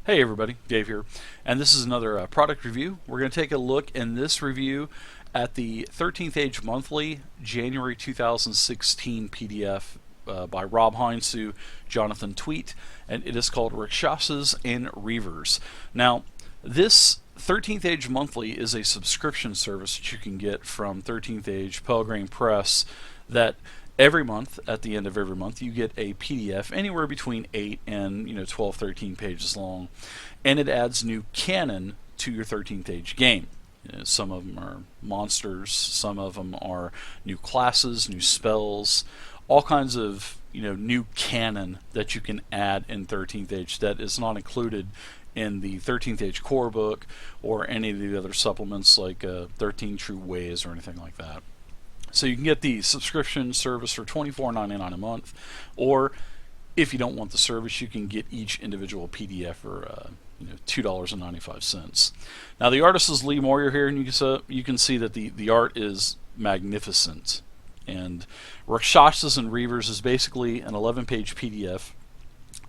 Hey everybody, Dave here, and this is another product review. We're going to take a look in this review at the 13th Age Monthly January 2016 PDF by Rob Heinsoo, Jonathan Tweet, and it is called Rakshasas Reavers. Now, this 13th Age Monthly is a subscription service that you can get from 13th Age Pelgrane Press that every month, at the end of every month, you get a PDF anywhere between 8 and 12, 13 pages long, and it adds new canon to your 13th Age game. Some of them are monsters, some of them are new classes, new spells, all kinds of new canon that you can add in 13th Age that is not included in the 13th Age core book or any of the other supplements like 13 True Ways or anything like that. So you can get the subscription service for $24.99 a month, or if you don't want the service, you can get each individual PDF for $2.95. Now the artist is Lee Moyer here, and you can see that the art is magnificent. And Rakshasas Reavers is basically an 11-page PDF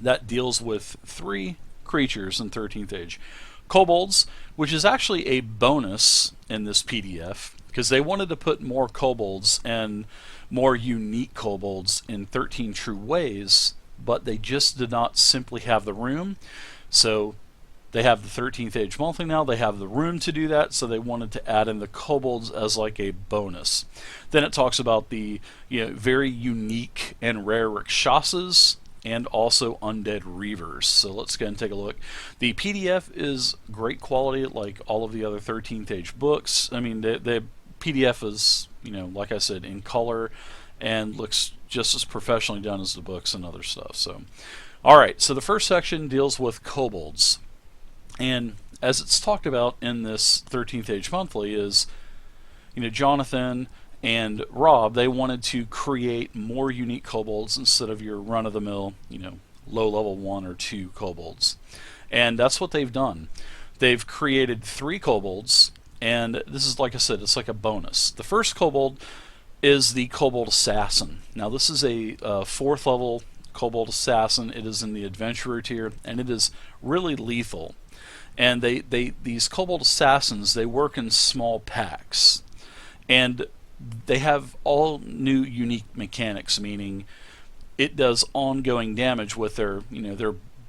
that deals with 3 creatures in 13th Age. Kobolds, which is actually a bonus in this PDF, because they wanted to put more kobolds and more unique kobolds in 13 True Ways, but they just did not simply have the room. So they have the 13th Age Monthly now, they have the room to do that, so they wanted to add in the kobolds as like a bonus. Then it talks about the very unique and rare Rakshasas, and also Undead Reavers. So let's go ahead and take a look. The PDF is great quality, like all of the other 13th Age books. I mean, the PDF is, like I said, in color and looks just as professionally done as the books and other stuff. So, alright, so the first section deals with kobolds. And as it's talked about in this 13th Age Monthly is, Jonathan and Rob, they wanted to create more unique kobolds instead of your run-of-the-mill, low-level 1 or 2 kobolds. And that's what they've done. They've created 3 kobolds, and this is, like I said, it's like a bonus. The first kobold is the Kobold Assassin. Now this is a 4th level Kobold Assassin. It is in the Adventurer tier, and it is really lethal. And these Kobold Assassins, they work in small packs. And they have all new unique mechanics, meaning it does ongoing damage with their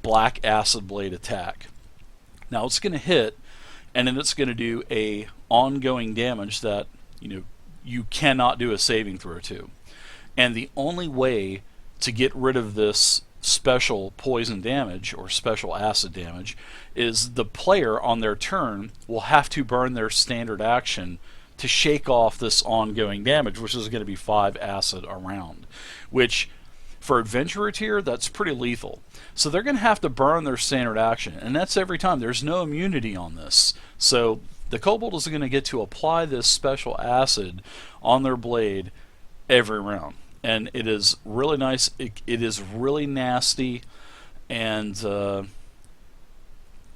black acid blade attack. Now it's going to hit, and then it's going to do a ongoing damage that you cannot do a saving throw to. And the only way to get rid of this special poison damage or special acid damage is the player on their turn will have to burn their standard action to shake off this ongoing damage, which is going to be 5 acid a round, which for Adventurer tier, that's pretty lethal. So they're going to have to burn their standard action, and that's every time. There's no immunity on this. So the Kobold is going to get to apply this special acid on their blade every round. And it is really nice. It is really nasty, and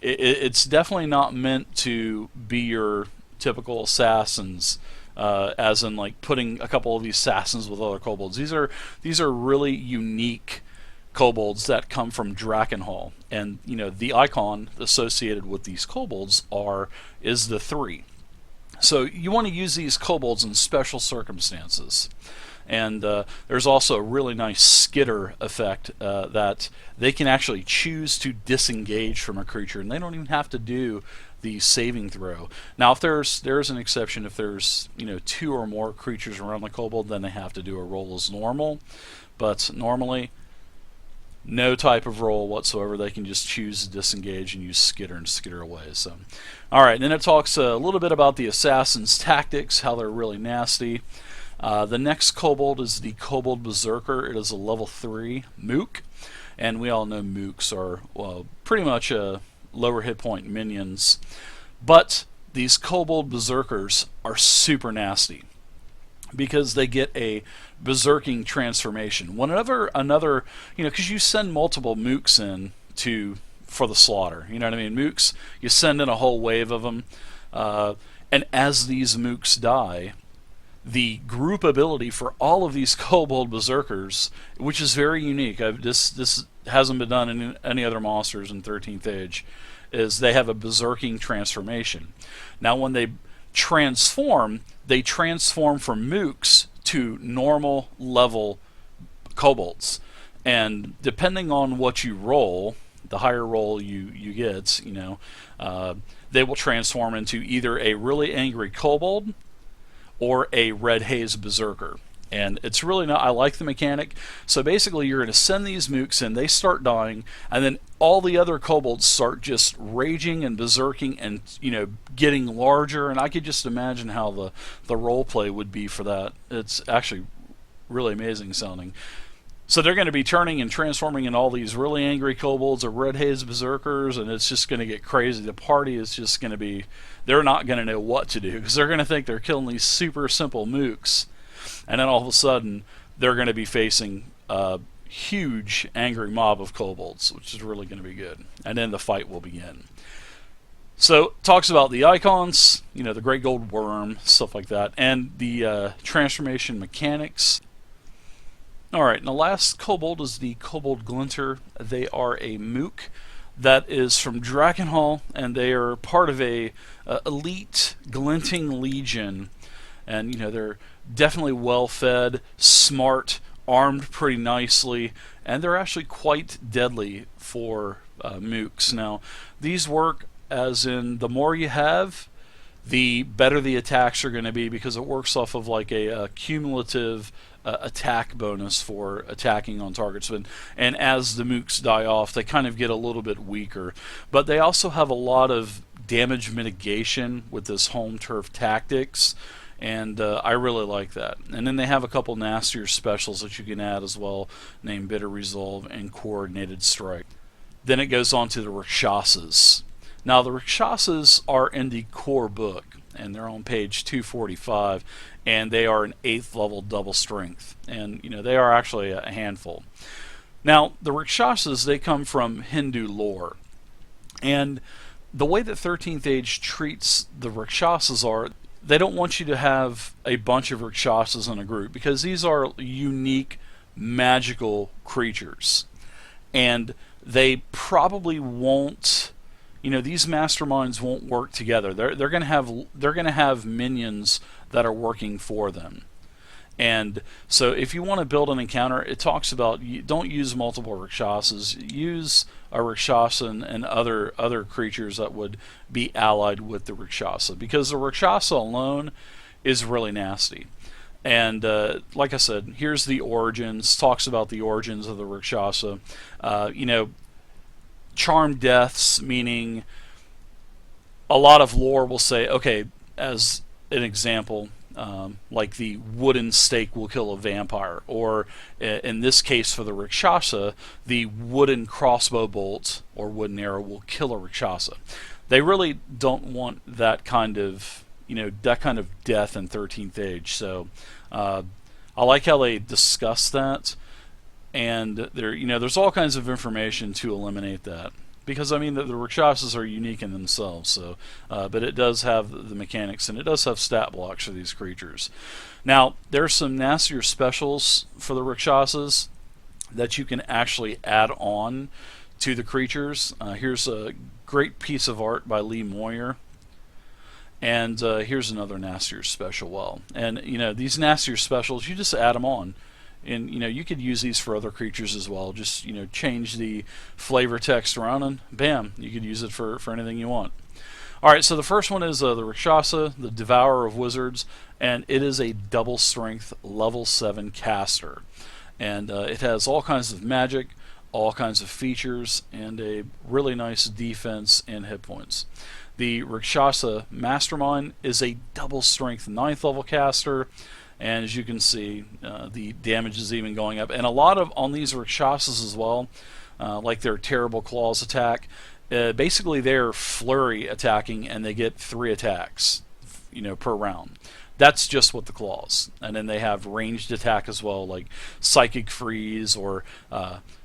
it's definitely not meant to be your typical assassins, as in like putting a couple of these assassins with other kobolds. These are really unique kobolds that come from Drakenhall, and the icon associated with these kobolds is the 3. So you want to use these kobolds in special circumstances. And there's also a really nice skitter effect that they can actually choose to disengage from a creature, and they don't even have to do the saving throw. Now, if there's an exception, if there's 2 or more creatures around the kobold, then they have to do a roll as normal. But normally, no type of roll whatsoever. They can just choose to disengage and use skitter and skitter away. So, all right. Then it talks a little bit about the assassin's tactics, how they're really nasty. The next kobold is the Kobold Berserker. It is a level 3 mook, and we all know mooks are pretty much lower hit point minions, but these Kobold Berserkers are super nasty because they get a berserking transformation. Whenever another, because you send multiple mooks in for the slaughter, you know what I mean? Mooks, you send in a whole wave of them, and as these mooks die, the group ability for all of these Kobold Berserkers, which is very unique. This hasn't been done in any other monsters in 13th Age, is they have a berserking transformation. Now when they transform from mooks to normal level kobolds. And depending on what you roll, the higher roll you get, they will transform into either a really angry kobold or a red haze berserker. And it's really not, I like the mechanic. So basically you're going to send these mooks in, they start dying, and then all the other kobolds start just raging and berserking and, getting larger. And I could just imagine how the role play would be for that. It's actually really amazing sounding. So they're going to be turning and transforming in all these really angry kobolds or red haze berserkers, and it's just going to get crazy. The party is just going to be, they're not going to know what to do, because they're going to think they're killing these super simple mooks, and then all of a sudden they're going to be facing a huge angry mob of kobolds, which is really going to be good. And then the fight will begin. So it talks about the icons, the great gold worm, stuff like that, and the transformation mechanics. Alright, and the last kobold is the Kobold Glint Er. They are a mook that is from Drakenhall, and they are part of a elite glinting legion. And they're definitely well fed, smart, armed pretty nicely, and they're actually quite deadly for mooks. Now, these work as in the more you have, the better the attacks are going to be, because it works off of like a cumulative attack bonus for attacking on targets. And as the mooks die off, they kind of get a little bit weaker. But they also have a lot of damage mitigation with this home turf tactics, and I really like that. And then they have a couple nastier specials that you can add as well, named Bitter Resolve and Coordinated Strike. Then it goes on to the Rakshasas. Now the Rakshasas are in the core book, and they're on page 245, and they are an 8th level double strength, and they are actually a handful. Now the Rakshasas, they come from Hindu lore, and the way that 13th Age treats the Rakshasas are, they don't want you to have a bunch of Rakshasas in a group, because these are unique magical creatures, and they probably won't, these masterminds won't work together. They're going to have minions that are working for them. And so if you want to build an encounter, it talks about don't use multiple Rakshasas. Use a Rakshasa and other creatures that would be allied with the Rakshasa, because the Rakshasa alone is really nasty. And like I said, here's the origins. Talks about the origins of the Rakshasa. Charmed deaths, meaning a lot of lore will say, okay, as an example, like the wooden stake will kill a vampire, or in this case for the Rakshasa, the wooden crossbow bolt or wooden arrow will kill a Rakshasa. They really don't want that kind of death in 13th Age. So I like how they discuss that. And there's all kinds of information to eliminate that, because the Rakshasas are unique in themselves. So, but it does have the mechanics, and it does have stat blocks for these creatures. Now, there's some nastier specials for the Rakshasas that you can actually add on to the creatures. Here's a great piece of art by Lee Moyer. And here's another nastier special. Well, and these nastier specials, you just add them on. And you could use these for other creatures as well. Just change the flavor text around, and bam, you could use it for anything you want. Alright, so the first one is the Rakshasa, the Devourer of Wizards, and it is a double strength level 7 caster. And it has all kinds of magic, all kinds of features, and a really nice defense and hit points. The Rakshasa Mastermind is a double strength 9th level caster. And as you can see, the damage is even going up. And a lot on these Rakshasas as well, like their Terrible Claws attack, basically they're flurry attacking, and they get 3 attacks, per round. That's just with the claws. And then they have ranged attack as well, like Psychic Freeze or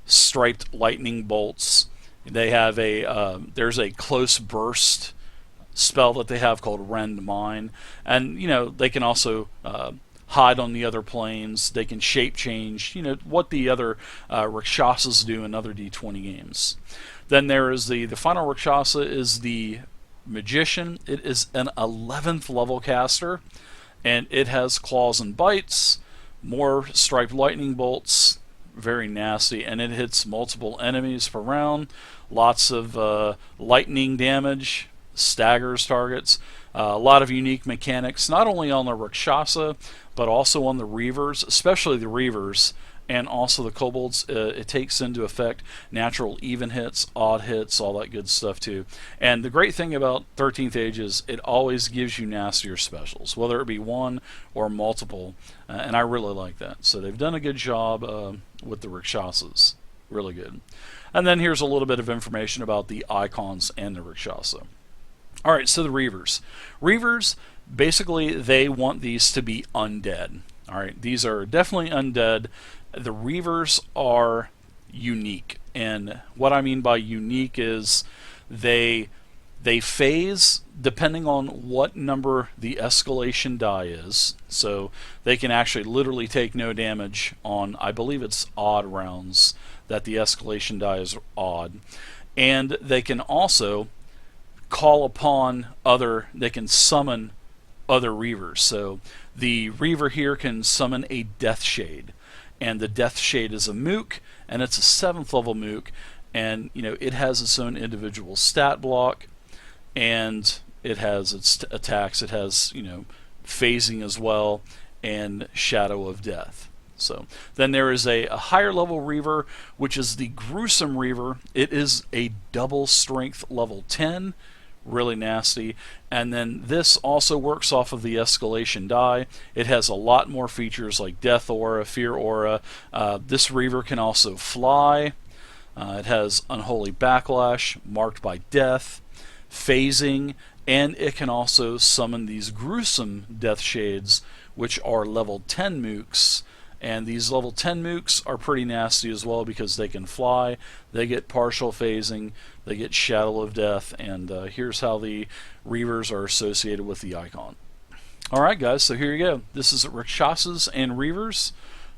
Striped Lightning Bolts. They have there's a Close Burst spell that they have called Rend Mine. And, they can also hide on the other planes. They can shape change, what the other Rakshasas do in other D20 games. Then there is the final Rakshasa is the Magician. It is an 11th level caster, and it has claws and bites, more striped lightning bolts, very nasty, and it hits multiple enemies per round, lots of lightning damage, staggers targets, a lot of unique mechanics, not only on the Rakshasa, but also on the Reavers, especially the Reavers, and also the Kobolds. It takes into effect natural even hits, odd hits, all that good stuff too. And the great thing about 13th Age is it always gives you nastier specials, whether it be one or multiple, and I really like that. So they've done a good job with the Rakshasas. Really good. And then here's a little bit of information about the icons and the Rakshasa. Alright, so the Reavers. Reavers, basically, they want these to be undead. Alright, these are definitely undead. The Reavers are unique, and what I mean by unique is they phase depending on what number the escalation die is. So they can actually literally take no damage on, I believe it's odd rounds that the escalation die is odd. And they can also call upon they can summon other Reavers. So the Reaver here can summon a Death Shade, and the Death Shade is a mook, and it's a 7th level mook, and it has its own individual stat block, and it has its attacks. It has phasing as well, and Shadow of Death. So then there is a higher level Reaver, which is the Gruesome Reaver. It is a double strength level 10. Really nasty. And then this also works off of the escalation die. It has a lot more features like Death Aura, Fear Aura. This Reaver can also fly. It has Unholy Backlash, Marked by Death, phasing, and it can also summon these gruesome Death Shades, which are level 10 mooks. And these level 10 mooks are pretty nasty as well because they can fly, they get partial phasing, they get Shadow of Death, and here's how the Reavers are associated with the icon. Alright guys, so here you go. This is Rakshasas and Reavers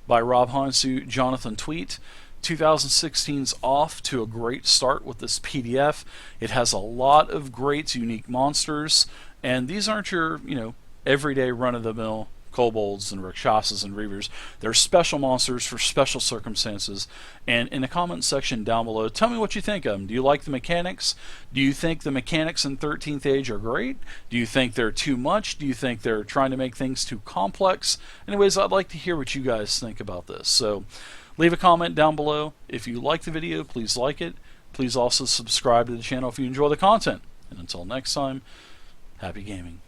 by Rob Heinsoo, Jonathan Tweet. 2016's off to a great start with this PDF. It has a lot of great unique monsters, and these aren't your, everyday run-of-the-mill Kobolds and Rakshasas and Reavers. They're special monsters for special circumstances. And in the comments section down below, tell me what you think of them. Do you like the mechanics? Do you think the mechanics in 13th Age are great? Do you think they're too much? Do you think they're trying to make things too complex? Anyways, I'd like to hear what you guys think about this. So leave a comment down below. If you like the video, please like it. Please also subscribe to the channel if you enjoy the content. And until next time, happy gaming.